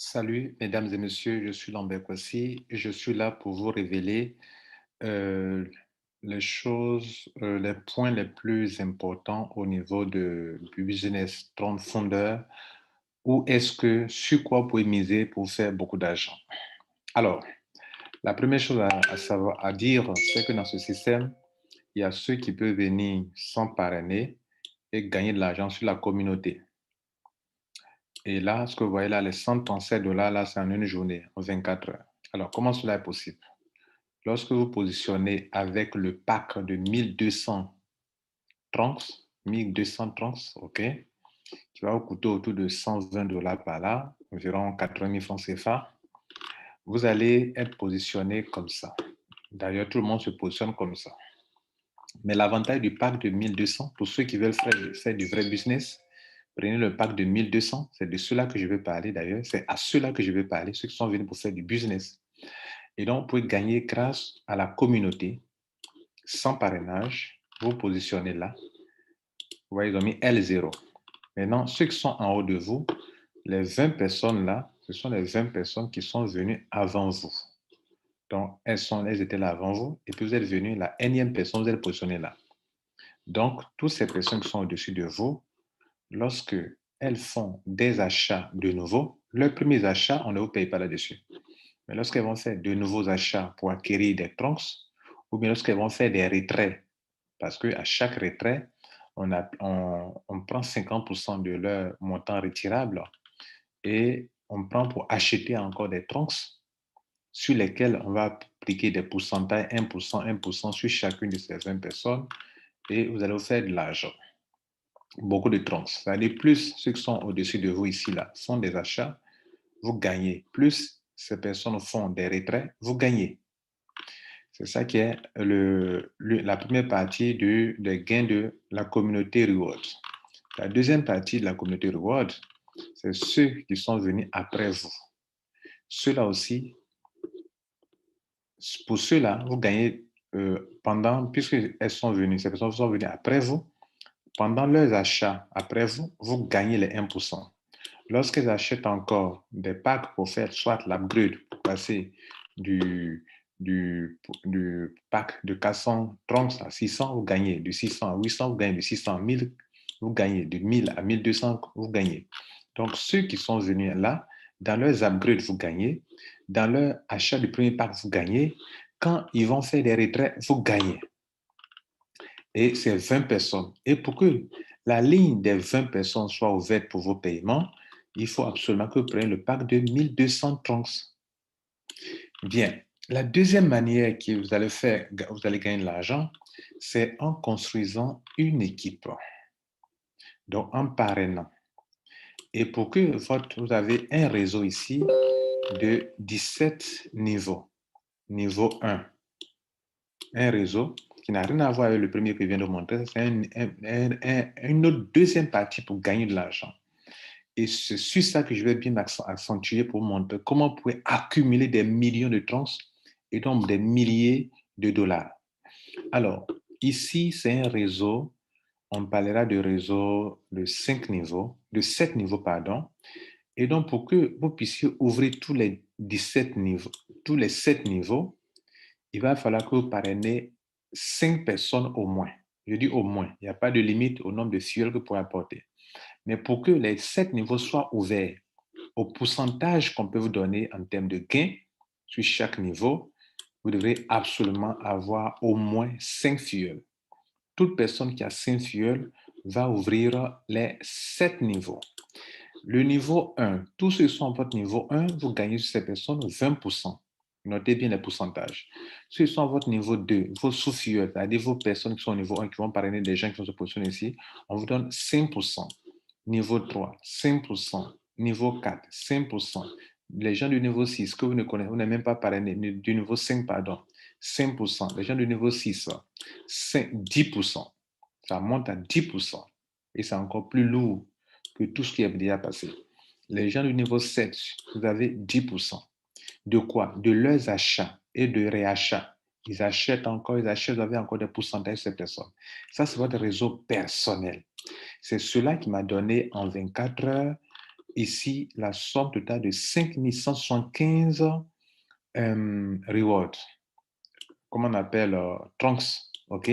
Salut, mesdames et messieurs, je suis Lambert Kwasi. Je suis là pour vous révéler euh, les choses, les points les plus importants au niveau du business 30 fondeur. Où est-ce que, sur quoi vous pouvez miser pour faire beaucoup d'argent? Alors, la première chose à savoir, à dire, c'est que dans ce système, il y a ceux qui peuvent venir sans parrainer et gagner de l'argent sur la communauté. Et là, ce que vous voyez là, les 137 dollars, là, c'est en une journée, en 24 heures. Alors, comment cela est possible? Lorsque vous positionnez avec le pack de 1200 trunks, 1200 trunks, OK, qui va vous coûter autour de 120 dollars par là, environ 80 000 francs CFA, vous allez être positionné comme ça. D'ailleurs, tout le monde se positionne comme ça. Mais l'avantage du pack de 1200, pour ceux qui veulent faire du vrai business, prenez le pack de 1200, c'est de cela que je vais parler d'ailleurs, c'est à ceux-là que je vais parler, ceux qui sont venus pour faire du business. Et donc, vous pouvez gagner grâce à la communauté, sans parrainage, vous positionnez là. Vous voyez, ils ont mis L0. Maintenant, ceux qui sont en haut de vous, les 20 personnes là, ce sont les 20 personnes qui sont venues avant vous. Donc, elles étaient là avant vous, et puis vous êtes venu, la énième personne, vous êtes positionné là. Donc, toutes ces personnes qui sont au-dessus de vous, lorsque elles font des achats de nouveau, leurs premiers achats, on ne vous paye pas là-dessus. Mais lorsqu'elles vont faire de nouveaux achats pour acquérir des trunks, ou bien lorsqu'elles vont faire des retraits, parce qu'à chaque retrait, on prend 50% de leur montant retirable et on prend pour acheter encore des trunks sur lesquels on va appliquer des pourcentages, 1%, 1% sur chacune de ces 20 personnes et vous allez vous faire de l'argent. Beaucoup de trunks. C'est-à-dire plus ceux qui sont au-dessus de vous ici, là, font des achats, vous gagnez. Plus ces personnes font des retraits, vous gagnez. C'est ça qui est la première partie des gains de la communauté Reward. La deuxième partie de la communauté Reward, c'est ceux qui sont venus après vous. Ceux-là aussi, pour ceux-là, vous gagnez puisqu'elles sont venues, ces personnes sont venues après vous, pendant leurs achats après vous, vous gagnez les 1%. Lorsqu'elles achètent encore des packs pour faire soit l'upgrade, pour passer du, du pack de 400 trunks à 600, vous gagnez. De 600 à 800, vous gagnez. De 600 à 1000, vous gagnez. De 1000 à 1200, vous gagnez. Donc, ceux qui sont venus là, dans leurs upgrades, vous gagnez. Dans leur achat du premier pack, vous gagnez. Quand ils vont faire des retraits, vous gagnez. Et c'est 20 personnes. Et pour que la ligne des 20 personnes soit ouverte pour vos paiements, il faut absolument que vous preniez le pack de 1200 trunks. Bien. La deuxième manière que vous allez gagner de l'argent, c'est en construisant une équipe. Donc, en parrainant. Et pour que vous avez un réseau ici de 17 niveaux. Niveau 1, un réseau qui n'a rien à voir avec le premier que je viens de montrer. C'est une autre deuxième partie pour gagner de l'argent. Et c'est sur ça que je vais bien accentuer pour montrer comment vous pouvez accumuler des millions de trans et donc des milliers de dollars. Alors, ici, c'est un réseau, on parlera de réseau de 5 niveaux, de 7 niveaux, pardon. Et donc, pour que vous puissiez ouvrir tous les 17 niveaux, tous les 7 niveaux, il va falloir que vous parrainez 5 personnes au moins. Je dis au moins, il n'y a pas de limite au nombre de fioles que vous pouvez apporter. Mais pour que les 7 niveaux soient ouverts au pourcentage qu'on peut vous donner en termes de gains sur chaque niveau, vous devrez absolument avoir au moins 5 fioles. Toute personne qui a 5 fioles va ouvrir les 7 niveaux. Le niveau 1, tous ceux qui sont à votre niveau 1, vous gagnez sur ces personnes 20%. Notez bien les pourcentages. Ceux qui sont à votre niveau 2, vos sous-fioles, c'est-à-dire vos personnes qui sont au niveau 1, qui vont parrainer des gens qui vont se positionner ici, on vous donne 5%. Niveau 3, 5%. Niveau 4, 5%. Les gens du niveau 6 que vous ne connaissez, vous n'avez même pas parrainé, du niveau 5, pardon, 5%. Les gens du niveau 6, 10%. Ça monte à 10%. Et c'est encore plus lourd que tout ce qui est déjà passé. Les gens du niveau 7, vous avez 10%. De quoi? De leurs achats et de réachats. Ils achètent encore, vous avez encore des pourcentages de ces personnes. Ça, c'est votre réseau personnel. C'est cela qui m'a donné en 24 heures ici la somme totale de 5175 rewards, comme on appelle trunks, OK,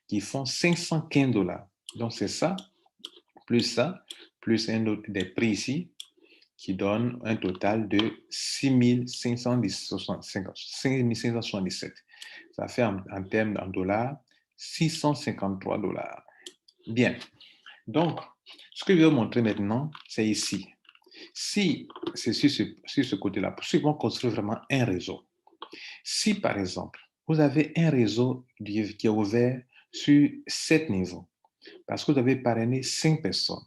qui font $515. Donc, c'est ça, plus un autre des prix ici, qui donne un total de 6577. Ça fait en termes en dollars, $653. Bien. Donc, ce que je vais vous montrer maintenant, c'est ici. Si c'est sur ce côté-là, pour ceux qui vont construire vraiment un réseau. Si, par exemple, vous avez un réseau qui est ouvert sur 7 niveaux, parce que vous avez parrainé 5 personnes,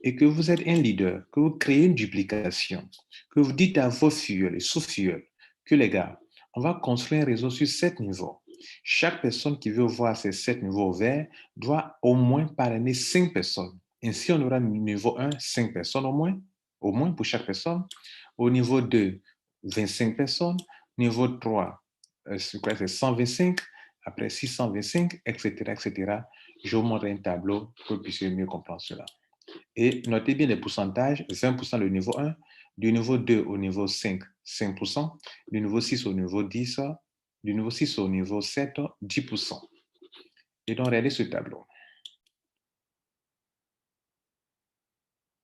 et que vous êtes un leader, que vous créez une duplication, que vous dites à vos filleuls et sous-filleuls que les gars, on va construire un réseau sur 7 niveaux. Chaque personne qui veut voir ces 7 niveaux ouverts doit au moins parrainer 5 personnes. Ainsi, on aura niveau 1, 5 personnes au moins pour chaque personne. Au niveau 2, 25 personnes. Niveau 3, c'est 125. Après 625, etc., etc. Je vous montre un tableau pour que vous puissiez mieux comprendre cela. Et notez bien les pourcentages, 20% le niveau 1, du niveau 2 au niveau 5, 5%, du niveau 6 au niveau 10, du niveau 6 au niveau 7, 10%. Et donc, regardez ce tableau.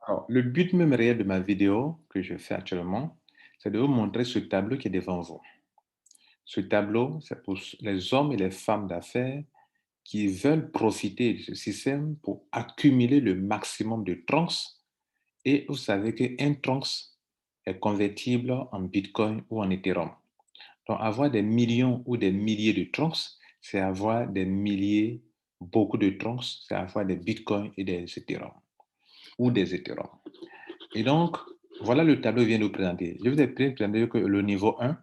Alors, le but même réel de ma vidéo que je fais actuellement, c'est de vous montrer ce tableau qui est devant vous. Ce tableau, c'est pour les hommes et les femmes d'affaires qui veulent profiter de ce système pour accumuler le maximum de trunks. Et vous savez qu'un trunks est convertible en Bitcoin ou en Ethereum. Donc, avoir des millions ou des milliers de trunks, c'est avoir des milliers, beaucoup de trunks, c'est avoir des Bitcoins et des Ethereum ou des Ethereum. Et donc, voilà le tableau que je viens de vous présenter. Je vous ai présenté que le niveau 1,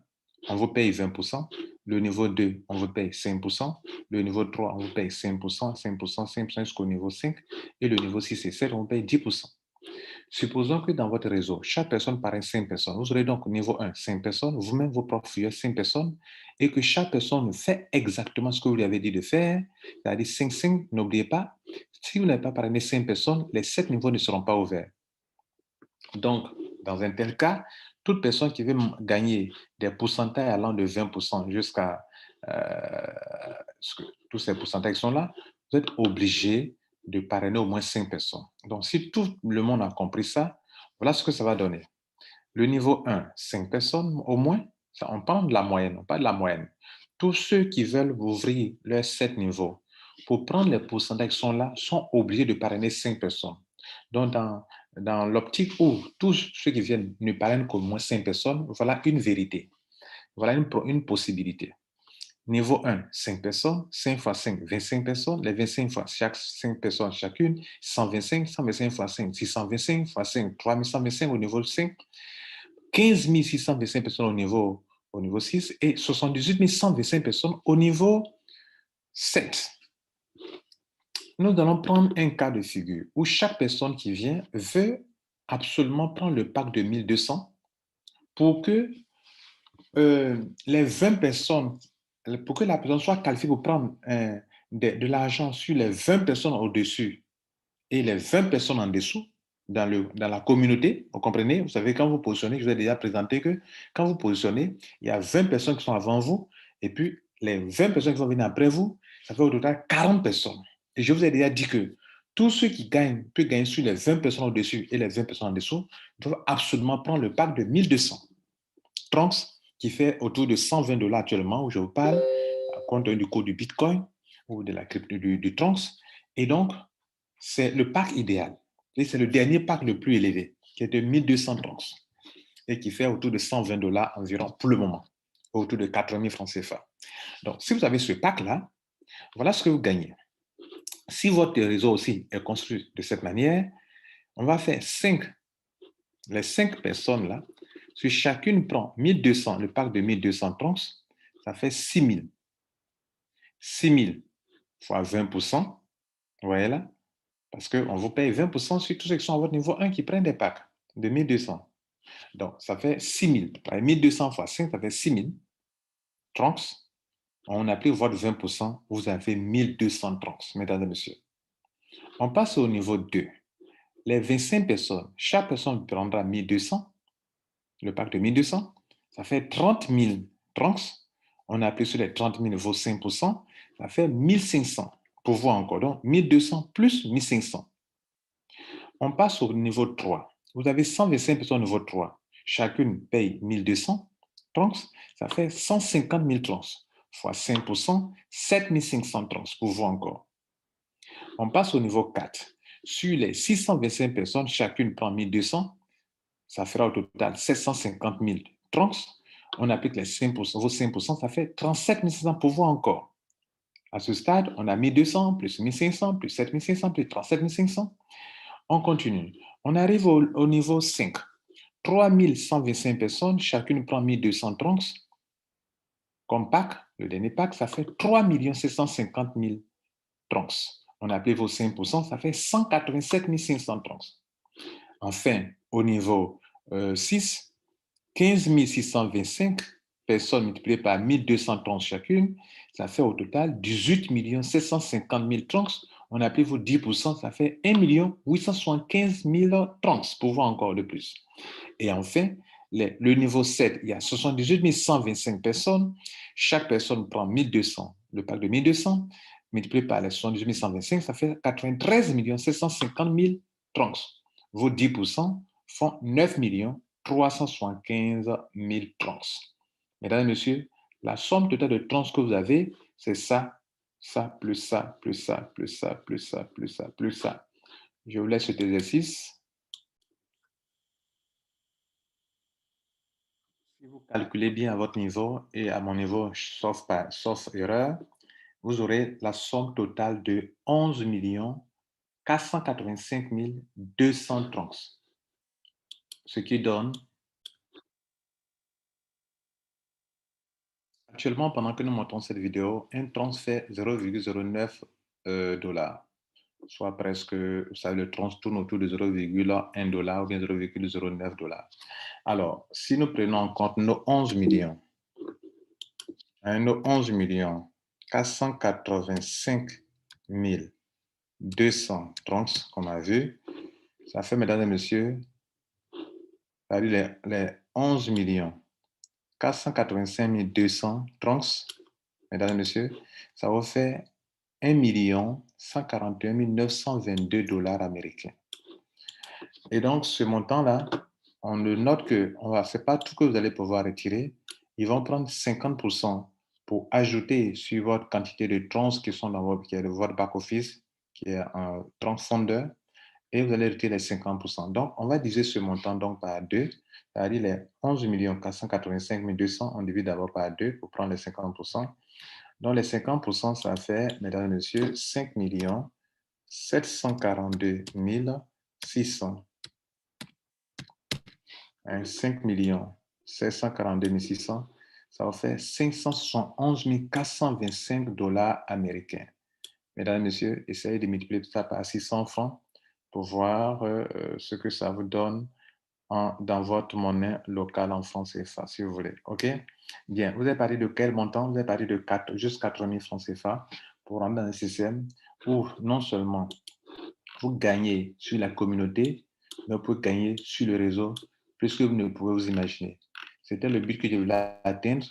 on vous paye 20%. Le niveau 2, on vous paye 5%. Le niveau 3, on vous paye 5%, 5%, 5% jusqu'au niveau 5. Et le niveau 6 et 7, on vous paye 10%. Supposons que dans votre réseau, chaque personne paraît 5 personnes. Vous aurez donc au niveau 1, 5 personnes, vous-même vos propres filières, 5 personnes, et que chaque personne fait exactement ce que vous lui avez dit de faire, c'est-à-dire 5, 5, n'oubliez pas, si vous n'avez pas parrainé 5 personnes, les 7 niveaux ne seront pas ouverts. Donc, dans un tel cas, toute personne qui veut gagner des pourcentages allant de 20% jusqu'à tous ces pourcentages qui sont là, vous êtes obligé de parrainer au moins 5 personnes. Donc, si tout le monde a compris ça, voilà ce que ça va donner. Le niveau 1, 5 personnes au moins, ça, on parle de la moyenne, on parle de la moyenne. Tous ceux qui veulent ouvrir leurs 7 niveaux pour prendre les pourcentages qui sont là sont obligés de parrainer 5 personnes. Donc, dans l'optique où tous ceux qui viennent ne parrainent qu'au moins 5 personnes, voilà une vérité. Voilà une possibilité. Niveau 1, 5 personnes, 5 fois 5, 25 personnes, les 25 fois chaque 5 personnes chacune, 125, 125 fois 5, 625 fois 5, 3125 au niveau 5, 15 625 personnes au niveau 6 et 78 125 personnes au niveau 7. Nous allons prendre un cas de figure où chaque personne qui vient veut absolument prendre le pack de 1200 pour que les 20 personnes, pour que la personne soit qualifiée pour prendre de l'argent sur les 20 personnes au-dessus et les 20 personnes en dessous dans la communauté, vous comprenez? Vous savez, quand vous positionnez, je vous ai déjà présenté que quand vous positionnez, il y a 20 personnes qui sont avant vous et puis les 20 personnes qui vont venir après vous, ça fait au total 40 personnes. Et je vous ai déjà dit que tous ceux qui gagnent peuvent gagner sur les 20 personnes au-dessus et les 20 personnes en dessous doivent absolument prendre le pack de 1200 trunks qui fait autour de $120 actuellement où je vous parle, compte du cours du Bitcoin ou de la crypto du trunks. Et donc, c'est le pack idéal. Et c'est le dernier pack le plus élevé, qui est de 1200 trunks et qui fait autour de $120 environ pour le moment, autour de 80 000 francs CFA. Donc, si vous avez ce pack-là, voilà ce que vous gagnez. Si votre réseau aussi est construit de cette manière, on va faire les 5 personnes là, si chacune prend 1200, le pack de 1200 trunks, ça fait 6000. 6000 fois 20%, vous voyez là, parce qu'on vous paye 20% sur tous ceux qui sont à votre niveau 1 qui prennent des packs de 1200. Donc, ça fait 6000. 1200 fois 5, ça fait 6000 trunks. On applique votre 20%, vous avez 1200 trunks, mesdames et messieurs. On passe au niveau 2. les 25 personnes, chaque personne prendra 1200, le pack de 1200, ça fait 30 000 trunks. On a appelé sur les 30 000 vos 5%, ça fait 1500. Pour voir encore, donc 1200 plus 1500. On passe au niveau 3. Vous avez 125 personnes au niveau 3. Chacune paye 1200 trunks, ça fait 150 000 trunks. Fois 5%, 7500 trunks. Pour voir encore. On passe au niveau 4. Sur les 625 personnes, chacune prend 1200, ça fera au total 750 000 trunks. On applique les 5%, vos 5%, ça fait 37 500 pour voir encore. À ce stade, on a 1200 plus 1500 plus 7500 plus 37 500. On continue. On arrive au niveau 5. 3125 personnes, chacune prend 1200 trunks. Comme pack, le dernier pack, ça fait 3 750 000 trunks. On a appelé vos 5%, ça fait 187 500 trunks. Enfin, au niveau 6, 15 625 personnes multipliées par 1230 chacune, ça fait au total 18 750 000 trunks. On a appelé vos 10%, ça fait 1 875 000 trunks, pour voir encore de plus. Et enfin, le niveau 7, il y a 78 125 personnes. Chaque personne prend 1200, le pack de 1200, multiplié par les 78 125, ça fait 93 750 000 trunks. Vos 10% font 9 375 000 trunks. Mesdames et messieurs, la somme totale de trunks que vous avez, c'est ça, ça, plus ça, plus ça, plus ça, plus ça, plus ça, plus ça. Je vous laisse cet exercice. Si vous calculez bien à votre niveau et à mon niveau, sauf erreur, vous aurez la somme totale de 11 485 200 trunks. Ce qui donne, actuellement, pendant que nous montons cette vidéo, un trunks fait 0,09 $, soit presque, vous savez, le trunks tourne autour de 0,1 $ ou bien 0,09 $. Alors, si nous prenons en compte nos 11 millions, nos 11 485 200 trunks qu'on a vu, ça fait, mesdames et messieurs, les 11 485 200 trunks, mesdames et messieurs, ça vous fait 1 141 922 $ américains. Et donc, ce montant-là, on le note que ce n'est pas tout que vous allez pouvoir retirer. Ils vont prendre 50% pour ajouter sur votre quantité de trunks qui sont dans votre back-office, qui est un transpondeur, et vous allez retirer les 50%. Donc, on va diviser ce montant donc par 2, c'est-à-dire les 11 485 200, on divise d'abord par 2 pour prendre les 50%. Donc, les 50%, ça fait, mesdames et messieurs, 5 742 600. 5 742 600, ça va faire 571 425 $ américains. Mesdames et messieurs, essayez de multiplier ça par 600 francs pour voir ce que ça vous donne dans votre monnaie locale en francs CFA, si vous voulez. OK? Bien, vous avez parlé de quel montant? Vous avez parlé de juste 4 000 francs CFA pour rentrer dans un système où non seulement vous gagnez sur la communauté, mais vous pouvez gagner sur le réseau plus que vous ne pouvez vous imaginer. C'était le but que je voulais atteindre.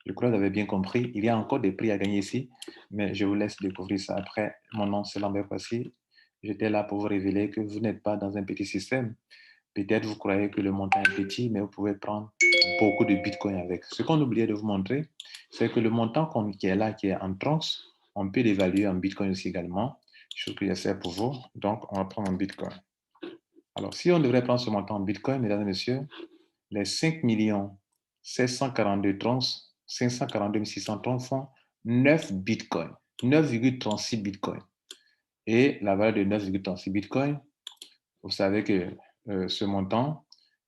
Je crois que vous avez bien compris. Il y a encore des prix à gagner ici, mais je vous laisse découvrir ça après. Mon nom, c'est Lambert Passy. J'étais là pour vous révéler que vous n'êtes pas dans un petit système. Peut-être vous croyez que le montant est petit, mais vous pouvez prendre beaucoup de bitcoins avec. Ce qu'on oubliait de vous montrer, c'est que le montant qui est là, qui est en trunks, on peut l'évaluer en bitcoin aussi également, chose que j'essaie pour vous. Donc, on va prendre en bitcoin. Alors, si on devrait prendre ce montant en bitcoin, mesdames et messieurs, les 5 742 trunks, 542 600 trunks font 9 bitcoins, 9,36 bitcoins. Et la valeur de 9,36 bitcoins, vous savez que ce montant,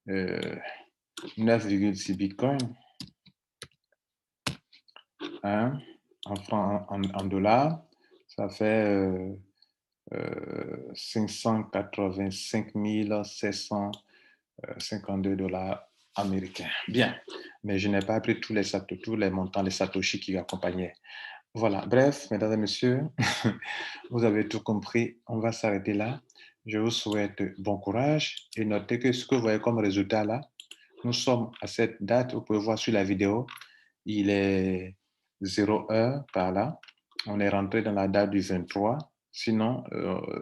9,6 bitcoins, hein, en dollars, ça fait 585 752 $ américains. Bien, mais je n'ai pas pris tous les montants, les satoshi qui accompagnaient. Voilà, bref, mesdames et messieurs, vous avez tout compris. On va s'arrêter là. Je vous souhaite bon courage et notez que ce que vous voyez comme résultat là, nous sommes à cette date, vous pouvez voir sur la vidéo, il est 0 heure par là. On est rentré dans la date du 23. Sinon,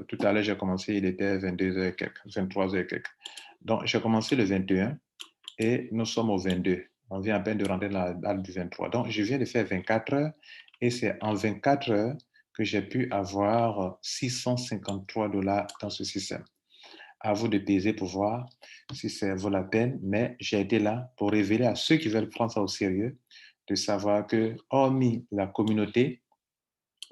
tout à l'heure, j'ai commencé, il était 22 heures et quelques, 23 heures et quelques. Donc, j'ai commencé le 21 et nous sommes au 22. On vient à peine de rentrer dans la date du 23. Donc, je viens de faire 24 heures et c'est en 24 heures que j'ai pu avoir 653 dollars dans ce système. À vous de peser pour voir si ça vaut la peine, mais j'ai été là pour révéler à ceux qui veulent prendre ça au sérieux de savoir que, hormis la communauté,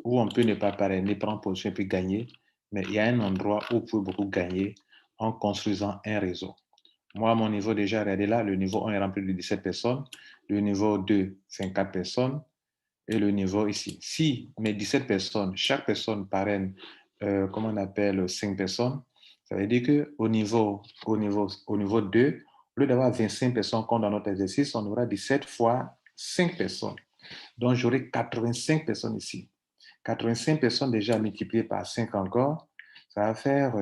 où on peut ne pas parrainer, prendre position et puis gagner, mais il y a un endroit où on peut beaucoup gagner en construisant un réseau. Moi, à mon niveau, déjà, regardez là, le niveau 1 est rempli de 17 personnes, le niveau 2, 54 personnes, et le niveau ici. Si mes 17 personnes, chaque personne parraine, comment on appelle, 5 personnes, ça veut dire qu'au au niveau 2, au lieu d'avoir 25 personnes comme dans notre exercice, on aura 17 fois 5 personnes. Donc, j'aurai 85 personnes ici. 85 personnes déjà multipliées par 5 encore, ça va faire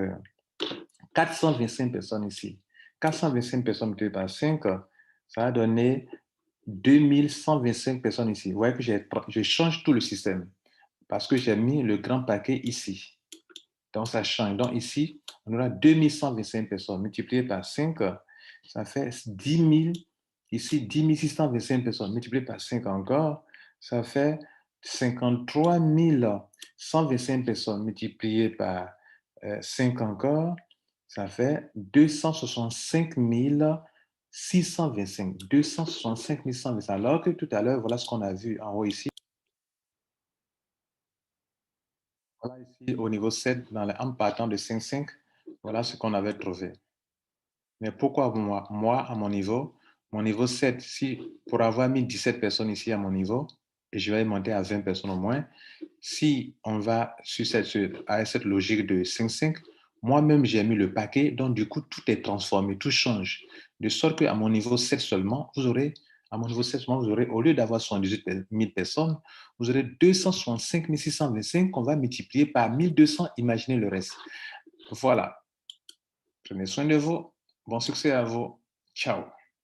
425 personnes ici. 425 personnes multipliées par 5, ça va donner 2125 personnes ici. Vous voyez que je change tout le système parce que j'ai mis le grand paquet ici. Donc, ça change. Donc, ici, on aura 2125 personnes multipliées par 5, ça fait 10 000. Ici, 10 625 personnes multipliées par 5 encore, ça fait 53 125 personnes multipliées par 5 encore, ça fait 265 625. 265 125. Alors que tout à l'heure, voilà ce qu'on a vu en haut ici. Voilà ici au niveau 7, en partant de 5,5, voilà ce qu'on avait trouvé. Mais pourquoi moi? Moi, à mon niveau 7, si, pour avoir mis 17 personnes ici à mon niveau, et je vais monter à 20 personnes au moins, si on va sur cette logique de 5,5, moi-même, j'ai mis le paquet, donc du coup, tout est transformé, tout change. De sorte qu'à mon niveau 7 seulement, à mon niveau 7 seulement, vous aurez, au lieu d'avoir 78 000 personnes, vous aurez 265 625 qu'on va multiplier par 1200, imaginez le reste. Voilà. Prenez soin de vous. Bon succès à vous. Ciao.